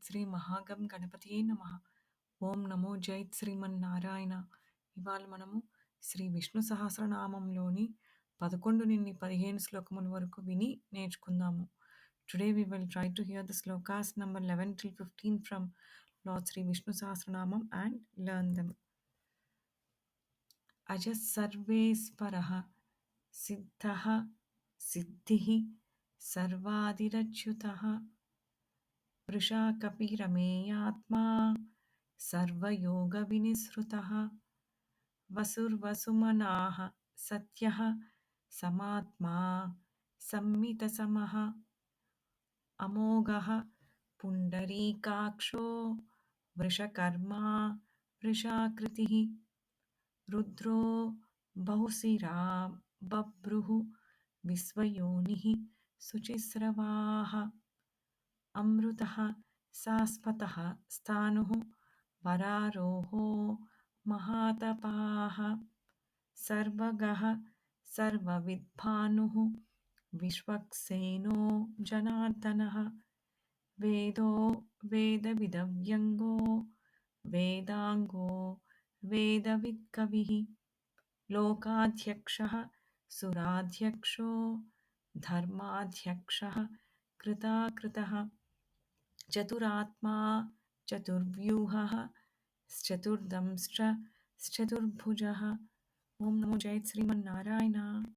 శ్రీ మహాగం గణపతియే నమః. ఓం నమో జైత్ శ్రీమన్నారాయణ. ఇవాళ మనము శ్రీ విష్ణు సహస్రనామంలోని 11 నుండి 15 శ్లోకముల వరకు విని నేర్చుకుందాము. Today we will try to hear the slokas number 11 till 15 from Lord Sri Vishnu Sahasranamam and learn them. अजः सर्वेस्परः सिद्धः सिद्धिः सर्वादिरच्युतः वृषा कपिरमेयात्मा सर्वयोगविनिसृतः वसुर्वसुमनाः सत्यः समात्मा सम्मितसमः अमोघः पुण्डरीकाक्षो वृषकर्मा वृषाकृतिः रुद्रो बहुशिरा बभ्रुः विश्वयोनिः शुचिस्रवाः अमृतः शाश्वतः स्थाणुः वरारोहो महातपाः सर्वगः सर्वविद्भानुः विश्वक्सेनो जनार्दनः वेदो वेदविदव्यङ्गो वेदाङ्गो वेदवित्कविः लोकाध्यक्षः सुराध्यक्षो धर्माध्यक्षः कृताकृतः चतुरात्मा चतुर्व्यूहः चतुर्दंश्च चतुर्भुजः. ओम नमो जय श्रीमन्नारायण.